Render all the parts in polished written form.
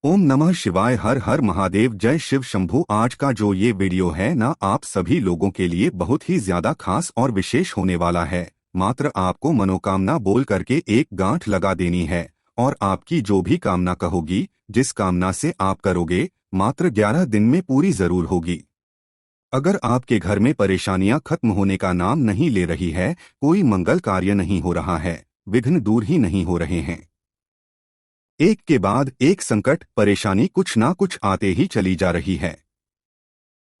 ओम नमः शिवाय। हर हर महादेव। जय शिव शंभू। आज का जो ये वीडियो है ना, आप सभी लोगों के लिए बहुत ही ज्यादा खास और विशेष होने वाला है। मात्र आपको मनोकामना बोल करके एक गांठ लगा देनी है और आपकी जो भी कामना कहोगी, जिस कामना से आप करोगे, मात्र 11 दिन में पूरी जरूर होगी। अगर आपके घर में परेशानियां खत्म होने का नाम नहीं ले रही है, कोई मंगल कार्य नहीं हो रहा है, विघ्न दूर ही नहीं हो रहे हैं, एक के बाद एक संकट परेशानी कुछ ना कुछ आते ही चली जा रही है,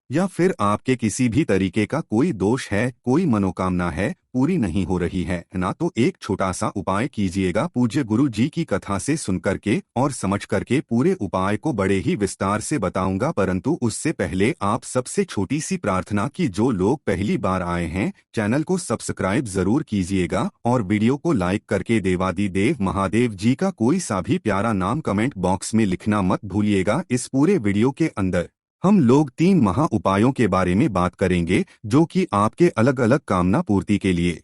या फिर आपके किसी भी तरीके का कोई दोष है, कोई मनोकामना है पूरी नहीं हो रही है ना, तो एक छोटा सा उपाय कीजिएगा पूज्य गुरु जी की कथा से सुन करके और समझ करके। पूरे उपाय को बड़े ही विस्तार से बताऊंगा, परंतु उससे पहले आप सबसे छोटी सी प्रार्थना की जो लोग पहली बार आए हैं, चैनल को सब्सक्राइब जरूर कीजिएगा और वीडियो को लाइक करके देवादिदेव महादेव जी का कोई सा भी प्यारा नाम कमेंट बॉक्स में लिखना मत भूलिएगा। इस पूरे वीडियो के अंदर हम लोग 3 महा उपायों के बारे में बात करेंगे जो कि आपके अलग अलग कामना पूर्ति के लिए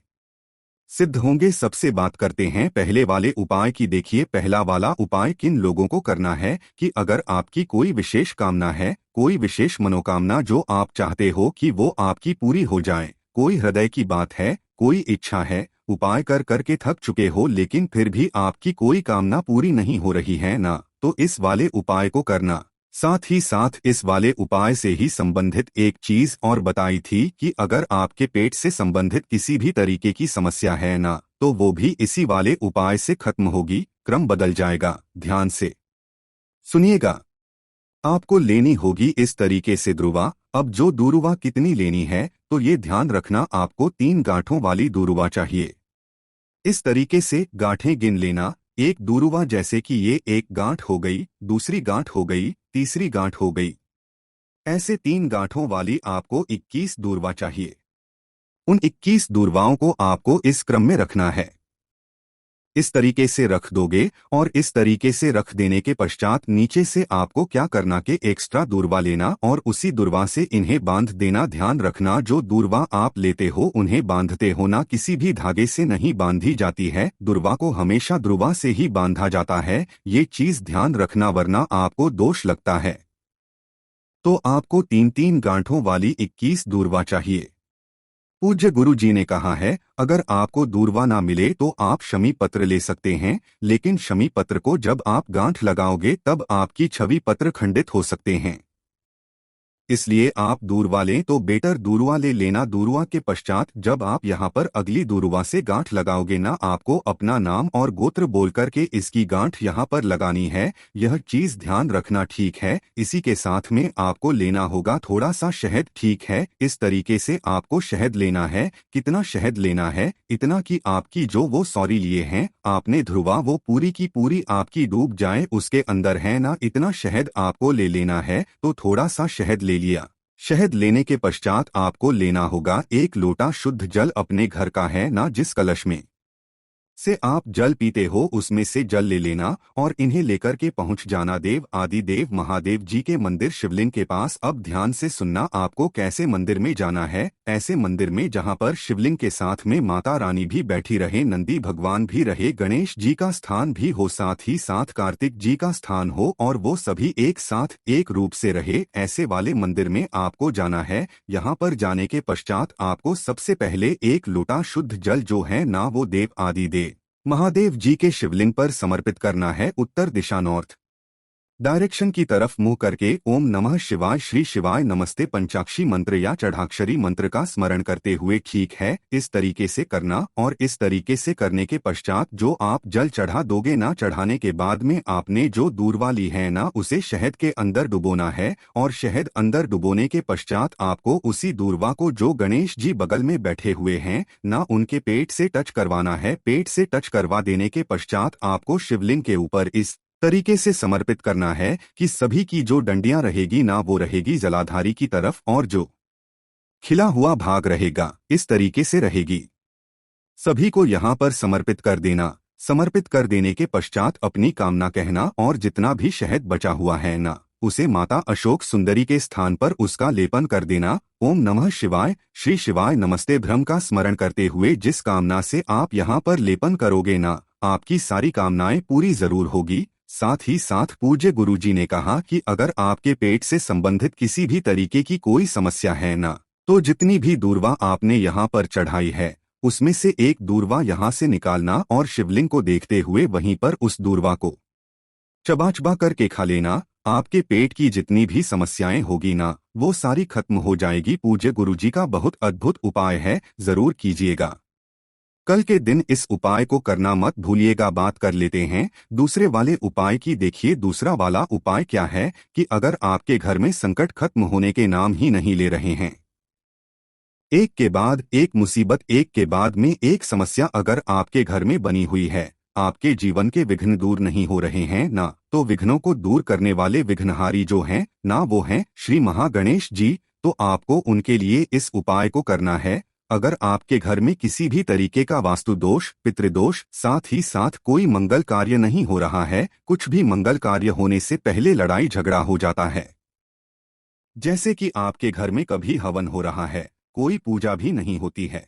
सिद्ध होंगे। सबसे बात करते हैं पहले वाले उपाय की। देखिए, पहला वाला उपाय किन लोगों को करना है कि अगर आपकी कोई विशेष कामना है, कोई विशेष मनोकामना जो आप चाहते हो कि वो आपकी पूरी हो जाए, कोई हृदय की बात है, कोई इच्छा है, उपाय कर करके थक चुके हो लेकिन फिर भी आपकी कोई कामना पूरी नहीं हो रही है ना, तो इस वाले उपाय को करना। साथ ही साथ इस वाले उपाय से ही संबंधित एक चीज और बताई थी कि अगर आपके पेट से संबंधित किसी भी तरीके की समस्या है ना, तो वो भी इसी वाले उपाय से खत्म होगी, क्रम बदल जाएगा। ध्यान से सुनिएगा। आपको लेनी होगी इस तरीके से दुर्वा। अब जो दुर्वा कितनी लेनी है, तो ये ध्यान रखना, आपको 3 गांठों वाली दुर्वा चाहिए। इस तरीके से गांठें गिन लेना। एक दूरुवा जैसे कि ये एक गांठ हो गई, दूसरी गांठ हो गई, तीसरी गांठ हो गई, ऐसे 3 गांठों वाली आपको 21 दूरवा चाहिए। उन 21 दूरवाओं को आपको इस क्रम में रखना है। इस तरीके से रख दोगे और इस तरीके से रख देने के पश्चात नीचे से आपको क्या करना कि एक्स्ट्रा दूरवा लेना और उसी दूरवा से इन्हें बांध देना। ध्यान रखना, जो दूरवा आप लेते हो उन्हें बांधते हो ना, किसी भी धागे से नहीं बांधी जाती है। दूरवा को हमेशा दूरवा से ही बांधा जाता है, ये चीज ध्यान रखना, वरना आपको दोष लगता है। तो आपको 3-3 गांठों वाली 21 दूरवा चाहिए। पूज्य गुरु जी ने कहा है, अगर आपको दूरवा ना मिले तो आप शमी पत्र ले सकते हैं, लेकिन शमी पत्र को जब आप गांठ लगाओगे तब आपकी छवि पत्र खंडित हो सकते हैं। इसलिए आप दूरवा लें तो बेटर दूरवा ले लेना। दूरवा के पश्चात जब आप यहाँ पर अगली दूरवा से गांठ लगाओगे ना, आपको अपना नाम और गोत्र बोल करके इसकी गांठ यहाँ पर लगानी है। यह चीज ध्यान रखना, ठीक है। इसी के साथ में आपको लेना होगा थोड़ा सा शहद, ठीक है। इस तरीके से आपको शहद लेना है। कितना शहद लेना है? इतना कि आपकी जो वो सॉरी लिए हैं आपने ध्रुवा, वो पूरी की पूरी आपकी डूब जाए उसके अंदर, है ना। इतना शहद आपको ले लेना है। तो थोड़ा सा शहद ले लिया। शहद लेने के पश्चात आपको लेना होगा 1 लोटा शुद्ध जल, अपने घर का है ना, जिस कलश में से आप जल पीते हो उसमें से जल ले लेना और इन्हें लेकर के पहुंच जाना देव आदिदेव महादेव जी के मंदिर शिवलिंग के पास। अब ध्यान से सुनना, आपको कैसे मंदिर में जाना है? ऐसे मंदिर में जहां पर शिवलिंग के साथ में माता रानी भी बैठी रहे, नंदी भगवान भी रहे, गणेश जी का स्थान भी हो, साथ ही साथ कार्तिक जी का स्थान हो, और वो सभी एक साथ एक रूप से रहे, ऐसे वाले मंदिर में आपको जाना है। यहाँ पर जाने के पश्चात आपको सबसे पहले 1 लोटा शुद्ध जल जो है ना, वो देव आदिदेव महादेव जी के शिवलिंग पर समर्पित करना है। उत्तर दिशा नॉर्थ डायरेक्शन की तरफ मुंह करके ओम नमः शिवाय, श्री शिवाय नमस्ते पंचाक्षी मंत्र या चढ़ाक्षरी मंत्र का स्मरण करते हुए, ठीक है, इस तरीके से करना। और इस तरीके से करने के पश्चात जो आप जल चढ़ा दोगे ना, चढ़ाने के बाद में आपने जो दूरवा ली है ना, उसे शहद के अंदर डुबोना है। और शहद अंदर डुबोने के पश्चात आपको उसी दूरवा को जो गणेश जी बगल में बैठे हुए हैं ना, उनके पेट से टच करवाना है। पेट से टच करवा देने के पश्चात आपको शिवलिंग के ऊपर इस तरीके से समर्पित करना है कि सभी की जो डंडियां रहेगी ना, वो रहेगी जलाधारी की तरफ, और जो खिला हुआ भाग रहेगा इस तरीके से रहेगी। सभी को यहाँ पर समर्पित कर देना। समर्पित कर देने के पश्चात अपनी कामना कहना और जितना भी शहद बचा हुआ है ना, उसे माता अशोक सुंदरी के स्थान पर उसका लेपन कर देना। ओम नमः शिवाय, श्री शिवाय नमस्ते भ्रम का स्मरण करते हुए जिस कामना से आप यहाँ पर लेपन करोगे ना, आपकी सारी कामनाएं पूरी जरूर होगी। साथ ही साथ पूज्य गुरुजी ने कहा कि अगर आपके पेट से संबंधित किसी भी तरीके की कोई समस्या है ना, तो जितनी भी दूर्वा आपने यहाँ पर चढ़ाई है उसमें से एक दूर्वा यहाँ से निकालना और शिवलिंग को देखते हुए वहीं पर उस दूर्वा को चबा चबा करके खा लेना। आपके पेट की जितनी भी समस्याएं होगी ना, वो सारी खत्म हो जाएगी। पूज्य गुरुजी का बहुत अद्भुत उपाय है, जरूर कीजिएगा। कल के दिन इस उपाय को करना मत भूलिएगा। बात कर लेते हैं दूसरे वाले उपाय की। देखिए दूसरा वाला उपाय क्या है कि अगर आपके घर में संकट खत्म होने के नाम ही नहीं ले रहे हैं, एक के बाद एक मुसीबत, एक के बाद में एक समस्या अगर आपके घर में बनी हुई है, आपके जीवन के विघ्न दूर नहीं हो रहे हैं ना, तो विघ्नों को दूर करने वाले विघ्नहारी जो हैं ना, वो हैं श्री महागणेश जी। तो आपको उनके लिए इस उपाय को करना है। अगर आपके घर में किसी भी तरीके का वास्तु दोष, पितृदोष, साथ ही साथ कोई मंगल कार्य नहीं हो रहा है, कुछ भी मंगल कार्य होने से पहले लड़ाई झगड़ा हो जाता है, जैसे कि आपके घर में कभी हवन हो रहा है, कोई पूजा भी नहीं होती है,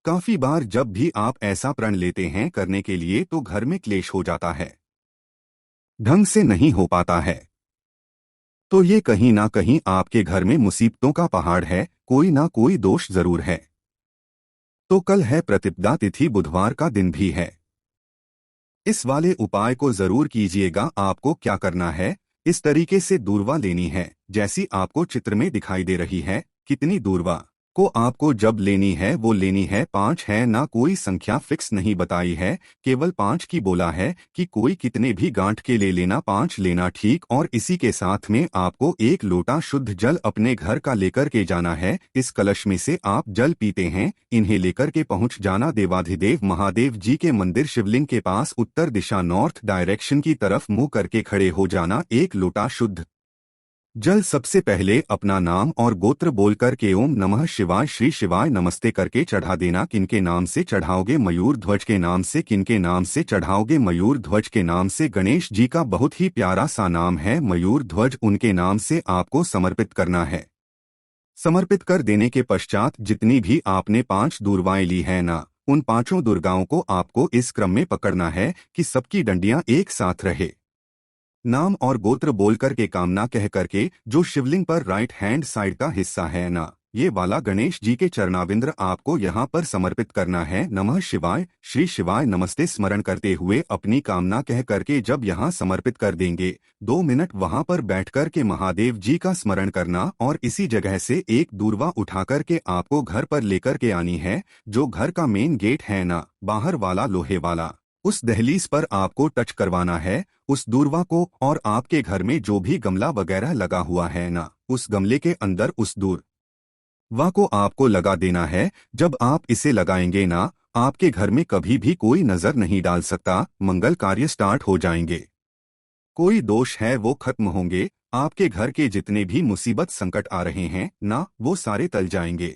काफी बार जब भी आप ऐसा प्रण लेते हैं करने के लिए तो घर में क्लेश हो जाता है, ढंग से नहीं हो पाता है, तो ये कहीं ना कहीं आपके घर में मुसीबतों का पहाड़ है, कोई ना कोई दोष जरूर है। तो कल है प्रतिपदा तिथि, बुधवार का दिन भी है। इस वाले उपाय को जरूर कीजिएगा। आपको क्या करना है, इस तरीके से दूर्वा लेनी है जैसी आपको चित्र में दिखाई दे रही है। कितनी दूर्वा को आपको जब लेनी है वो लेनी है 5 है ना, कोई संख्या फिक्स नहीं बताई है, केवल 5 की बोला है कि कोई कितने भी गांठ के ले लेना, 5 लेना ठीक। और इसी के साथ में आपको एक लोटा शुद्ध जल अपने घर का लेकर के जाना है। इस कलश में से आप जल पीते हैं, इन्हें लेकर के पहुंच जाना देवाधिदेव महादेव जी के मंदिर शिवलिंग के पास, उत्तर दिशा नॉर्थ डायरेक्शन की तरफ मुंह करके खड़े हो जाना। एक लोटा शुद्ध जल सबसे पहले अपना नाम और गोत्र बोलकर के ओम नमः शिवाय, श्री शिवाय नमस्ते करके चढ़ा देना। किनके नाम से चढ़ाओगे? मयूर ध्वज के नाम से। किनके नाम से चढ़ाओगे? मयूर ध्वज के नाम से। गणेश जी का बहुत ही प्यारा सा नाम है मयूर ध्वज, उनके नाम से आपको समर्पित करना है। समर्पित कर देने के पश्चात जितनी भी आपने 5 दुर्वाएं ली है ना, उन 5 दुर्गाओं को आपको इस क्रम में पकड़ना है कि सबकी डंडियां एक साथ रहे। नाम और गोत्र बोल करके कामना कह करके जो शिवलिंग पर राइट हैंड साइड का हिस्सा है ना, ये वाला गणेश जी के चरणाविंद्र आपको यहाँ पर समर्पित करना है। नमः शिवाय, श्री शिवाय नमस्ते स्मरण करते हुए अपनी कामना कह करके जब यहाँ समर्पित कर देंगे, 2 मिनट वहाँ पर बैठ कर के महादेव जी का स्मरण करना और इसी जगह से एक दूर्वा उठा करके आपको घर पर लेकर के आनी है। जो घर का मेन गेट है ना, बाहर वाला लोहे वाला, उस दहलीज पर आपको टच करवाना है उस दूर्वा को। और आपके घर में जो भी गमला वगैरह लगा हुआ है ना, उस गमले के अंदर उस दूर्वा को आपको लगा देना है। जब आप इसे लगाएंगे ना, आपके घर में कभी भी कोई नजर नहीं डाल सकता, मंगल कार्य स्टार्ट हो जाएंगे, कोई दोष है वो खत्म होंगे, आपके घर के जितने भी मुसीबत संकट आ रहे हैं ना, वो सारे टल जाएंगे।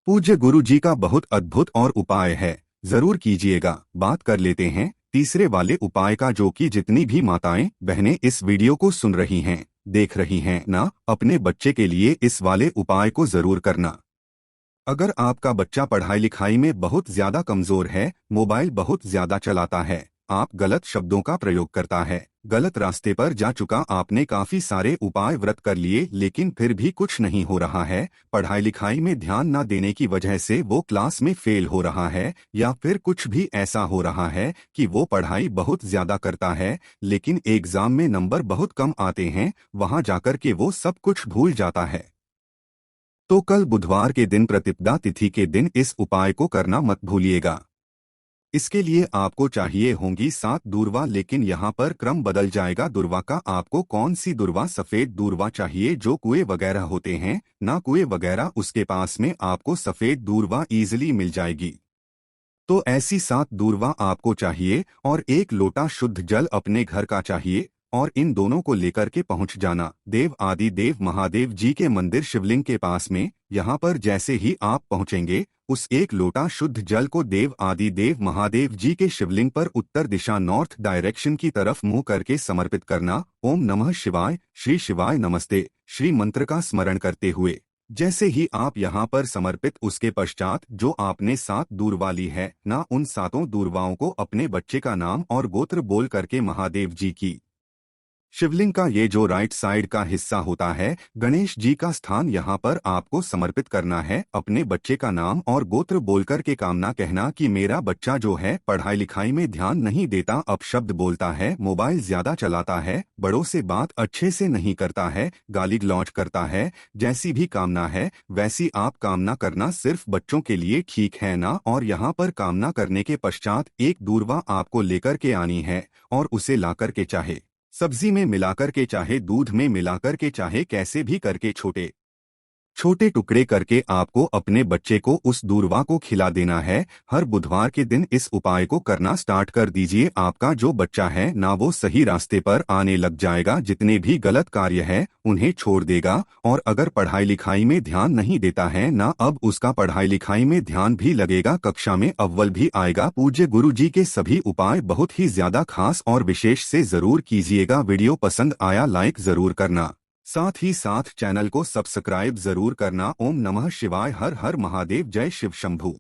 पूज्य गुरु जी का बहुत अद्भुत और उपाय है, जरूर कीजिएगा। बात कर लेते हैं तीसरे वाले उपाय का, जो कि जितनी भी माताएं बहनें इस वीडियो को सुन रही हैं, देख रही हैं ना, अपने बच्चे के लिए इस वाले उपाय को जरूर करना। अगर आपका बच्चा पढ़ाई लिखाई में बहुत ज्यादा कमजोर है, मोबाइल बहुत ज्यादा चलाता है, आप गलत शब्दों का प्रयोग करता है, गलत रास्ते पर जा चुका, आपने काफी सारे उपाय व्रत कर लिए लेकिन फिर भी कुछ नहीं हो रहा है, पढ़ाई लिखाई में ध्यान न देने की वजह से वो क्लास में फेल हो रहा है, या फिर कुछ भी ऐसा हो रहा है कि वो पढ़ाई बहुत ज्यादा करता है लेकिन एग्जाम में नंबर बहुत कम आते हैं, वहां जाकर के वो सब कुछ भूल जाता है, तो कल बुधवार के दिन प्रतिपदा तिथि के दिन इस उपाय को करना मत भूलिएगा। इसके लिए आपको चाहिए होंगी 7 दूर्वा, लेकिन यहाँ पर क्रम बदल जाएगा दूर्वा का। आपको कौन सी दूर्वा? सफेद दूर्वा चाहिए, जो कुएं वगैरह होते हैं ना, कुएं वगैरह उसके पास में आपको सफेद दूर्वा इजीली मिल जाएगी। तो ऐसी 7 दूर्वा आपको चाहिए और एक लोटा शुद्ध जल अपने घर का चाहिए और इन दोनों को लेकर के पहुंच जाना देव आदि देव महादेव जी के मंदिर शिवलिंग के पास में। यहाँ पर जैसे ही आप पहुंचेंगे, उस एक लोटा शुद्ध जल को देव आदि देव महादेव जी के शिवलिंग पर उत्तर दिशा नॉर्थ डायरेक्शन की तरफ मुंह करके समर्पित करना। ओम नमः शिवाय, श्री शिवाय नमस्ते, श्री मंत्र का स्मरण करते हुए जैसे ही आप यहाँ पर समर्पित उसके पश्चात जो आपने 7 दूर्वा ली है ना, उन 7 दूर्वाओं को अपने बच्चे का नाम और गोत्र बोल करके महादेव जी की शिवलिंग का ये जो राइट साइड का हिस्सा होता है, गणेश जी का स्थान, यहाँ पर आपको समर्पित करना है। अपने बच्चे का नाम और गोत्र बोलकर के कामना कहना कि मेरा बच्चा जो है पढ़ाई लिखाई में ध्यान नहीं देता, अपशब्द बोलता है, मोबाइल ज्यादा चलाता है, बड़ों से बात अच्छे से नहीं करता है, गाली गलौज करता है। जैसी भी कामना है वैसी आप कामना करना सिर्फ बच्चों के लिए ठीक है ना। और यहाँ पर कामना करने के पश्चात एक दूर्वा आपको लेकर के आनी है और उसे लाकर के चाहे सब्जी में मिलाकर के, चाहे दूध में मिलाकर के, चाहे कैसे भी करके छोटे छोटे टुकड़े करके आपको अपने बच्चे को उस दूर्वा को खिला देना है। हर बुधवार के दिन इस उपाय को करना स्टार्ट कर दीजिए। आपका जो बच्चा है ना वो सही रास्ते पर आने लग जाएगा, जितने भी गलत कार्य है उन्हें छोड़ देगा। और अगर पढ़ाई लिखाई में ध्यान नहीं देता है ना, अब उसका पढ़ाई लिखाई में ध्यान भी लगेगा, कक्षा में अव्वल भी आएगा। पूज्य गुरु जी के सभी उपाय बहुत ही ज्यादा खास और विशेष से जरूर कीजिएगा। वीडियो पसंद आया लाइक जरूर करना, साथ ही साथ चैनल को सब्सक्राइब जरूर करना। ओम नमः शिवाय, हर हर महादेव, जय शिव शंभू।